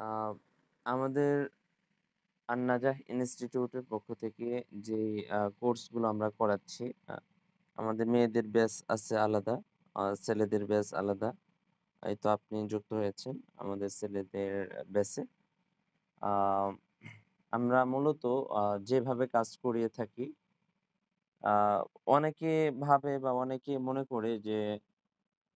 আ আমাদের আন-নাজাহ ইনস্টিটিউটের পক্ষ থেকে যেই কোর্সগুলো আমরা করাচ্ছি, আমাদের মেয়েদের ব্যাচ আছে আলাদা, ছেলেদের ব্যাচ আলাদা। এই তো আপনি যুক্ত হয়েছেন আমাদের ছেলেদের ব্যাচে। আ আমরা মূলত যেভাবে কাজ করিয়ে থাকি, আ অনেকে ভাবে বা অনেকে মনে করে যে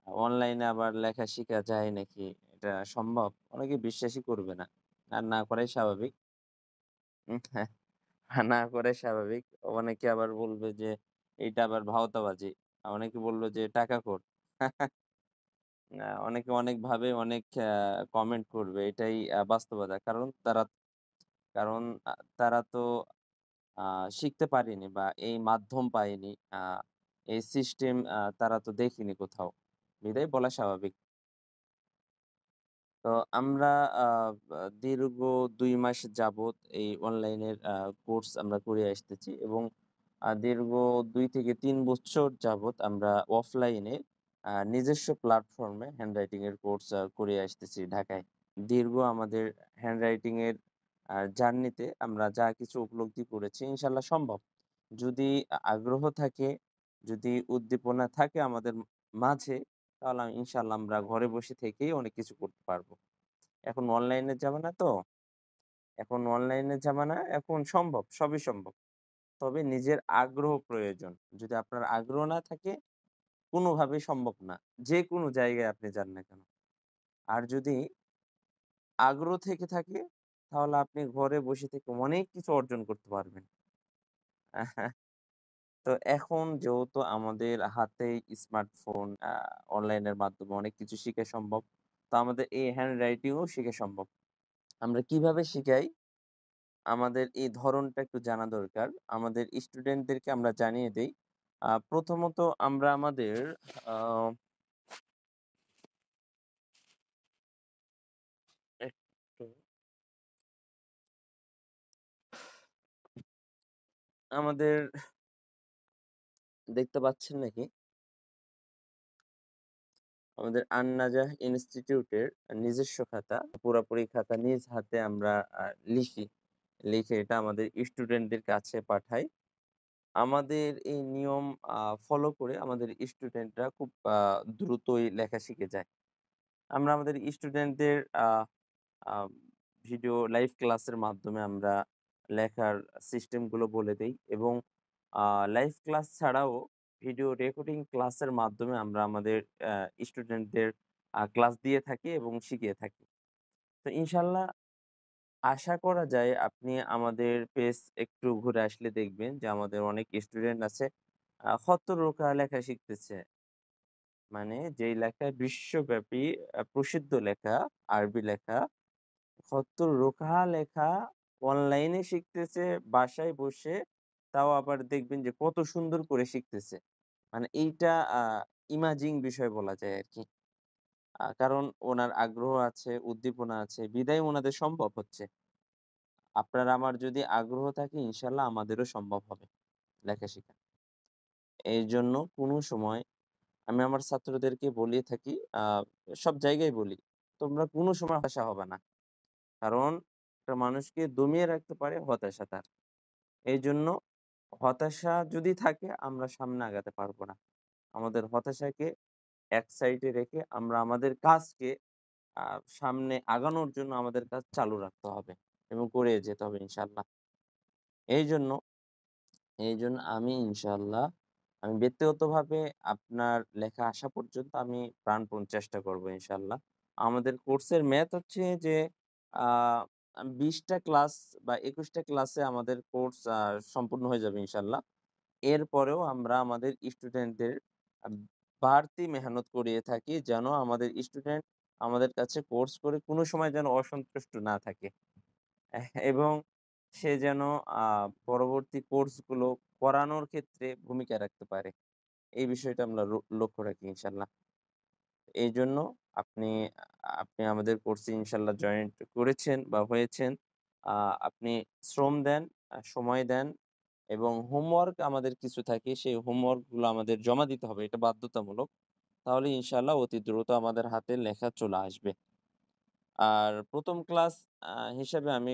অনলাইনে আবার লেখা শিখা যায় নাকি? এটা সম্ভব? অনেকে বিশ্বাসই করবে না। আর না করাই স্বাভাবিক। হ্যাঁ। না করাই স্বাভাবিক। অনেকে আবার বলবে যে এইটা আবার ভাওতাবাজি। অনেকে বলল যে টাকাখোর। অনেকে অনেকভাবে অনেক কমেন্ট করবে। এটাই বাস্তবতা। কারণ তারা তো আ শিখতে পারেনি বা এই মাধ্যম পায়নি। এই সিস্টেম তারা তো দেখেনি কোথাও। বিধায় বলা স্বাভাবিক। তো আমরা আ আ দীর্ঘ ২ মাস যাবৎ এই অনলাইনের কোর্স আমরা করে আসতেছি এবং দীর্ঘ ২ থেকে ৩ বছর যাবৎ আমরা অফলাইনে নিজস্ব প্ল্যাটফর্মে হ্যান্ডরাইটিং এর কোর্স করে আসতেছি ঢাকায়। দীর্ঘ আমাদের হ্যান্ডরাইটিং এর জার্নিতে আমরা যা কিছু উপলব্ধি করেছি ইনশাআল্লাহ সম্ভব। যদি আগ্রহ থাকে, যদি উদ্দীপনা থাকে আমাদের মাঝে, তাহলে ইনশাআল্লাহ আমরা ঘরে বসে থেকেই অনেক কিছু করতে পারব। এখন অনলাইনের জামানা তো, এখন অনলাইনের জামানা, এখন সম্ভব, সবই সম্ভব। তবে নিজের আগ্রহ প্রয়োজন। যদি আপনার আগ্রহ না থাকে, কোনোভাবেই সম্ভব না। যেকোনো জায়গায় আপনি যান না কেন। আর যদি আগ্রহ থেকে থাকে, তাহলে আপনি ঘরে বসে থেকে অনেক কিছু অর্জন করতে পারবেন। তো এখন যেহেতু আমাদের হাতেই স্মার্টফোন, অনলাইনের মাধ্যমে অনেক কিছু শিখা সম্ভব। তো আমাদের এই হ্যান্ড রাইটিং ও শিখা সম্ভব। আমরা কিভাবে শিখাই? আমাদের এই ধরনটা একটু জানা দরকার। আমাদের স্টুডেন্টদেরকে আমরা জানিয়ে দেই। প্রথমত আমরা আমাদের আ একটু আমাদের দেখতে পাচ্ছেন নাকি? আমাদের আন-নাজাহ ইনস্টিটিউটের নিজস্ব খাতা, পুরাপুরি খাতা নিজ হাতে আমরা আ লিখি। লিখে এটা আমাদের স্টুডেন্টদের কাছে পাঠাই। আমাদের এই নিয়ম ফলো করে আমাদের স্টুডেন্টরা খুব দ্রুতই লেখা শিখে যায়। আমরা আমাদের স্টুডেন্টদের আ আ ভিডিও লাইভ ক্লাসের মাধ্যমে আমরা লেখার সিস্টেমগুলো বলে দেই এবং আ লাইভ ক্লাস ছাড়াও ভিডিও রেকর্ডিং ক্লাসের মাধ্যমে আমরা আমাদের স্টুডেন্টদের ক্লাস দিয়ে থাকি এবং শিখিয়ে থাকি। তো ইনশাআল্লাহ আশা করা যায় আপনি আমাদের পেজ একটু ঘুরে আসলে দেখবেন যে আমাদের অনেক স্টুডেন্ট আছে খত্ত রোকা লেখা শিখতেছে। মানে যেই লেখা বিশ্বব্যাপী প্রসিদ্ধ লেখা, আরবি লেখা, খত্ত রোকা লেখা অনলাইনে শিখতেছে বাসায় বসে। তাও আবার দেখবেন যে কত সুন্দর করে শিখতেছে। মানে এইটা আ ইমাজিং বিষয় বলা যায় আরকি। কারণ ওনার আগ্রহ আছে, উদ্দীপনা আছে বিধায় উনাদের সম্ভব হচ্ছে। আপনার আমার যদি আগ্রহ থাকে ইনশাআল্লাহ আমাদেরও সম্ভব হবে লেখা শিখা। এইজন্য কোনো সময় আমি আমার ছাত্রদেরকে বলে থাকি, আ সব জায়গায় বলি, তোমরা কোনো সময় হতাশা হবে না। কারণ একটা মানুষকে দমিয়ে রাখতে পারে হতাশা তার। এইজন্য হতাশা যদি থাকে আমরা সামনে আগাতে পারব না। আমাদের হতাশাকে এক সাইডে রেখে আমরা আমাদের কাজকে আ সামনে আগানোর জন্য আমাদের কাজ চালু রাখতে হবে এবং করে যেতে হবে ইনশাআল্লাহ। এইজন্য এইজন্য আমি ইনশাআল্লাহ আমি ব্যক্তিগতভাবে আপনার লেখা আসা পর্যন্ত আমি প্রাণপণ চেষ্টা করব ইনশাআল্লাহ। আমাদের কোর্সের মেয়াদ হচ্ছে যে আ ২০ টা ক্লাস বা ২১ টা ক্লাসে আমাদের কোর্স সম্পূর্ণ হয়ে যাবে ইনশাআল্লাহ। এরপরেও আমরা আমাদের স্টুডেন্টদের আ বাড়তি মেহনত করিয়ে থাকি যেন আমাদের স্টুডেন্ট আমাদের কাছে কোর্স করে কোনো সময় যেন অসন্তুষ্ট না থাকে। এবং সে যেন আ পরবর্তী কোর্সগুলো করানোর ক্ষেত্রে ভূমিকা রাখতে পারে। এই বিষয়টা আমরা লক্ষ্য রাখি ইনশাআল্লাহ। এইজন্য আপনি আপনি আমাদের কোর্সে ইনশাআল্লাহ জয়েন্ট করেছেন বা হয়েছেন। আ আপনি শ্রম দেন, সময় দেন এবং হোমওয়ার্ক আমাদের কিছু থাকে সেই হোমওয়ার্ক গুলো আমাদের জমা দিতে হবে। এটা বাধ্যতামূলক। তাহলে ইনশাআল্লাহ অতি দ্রুত আমাদের হাতে লেখা চলে আসবে। আর ১ম ক্লাস আ হিসেবে আমি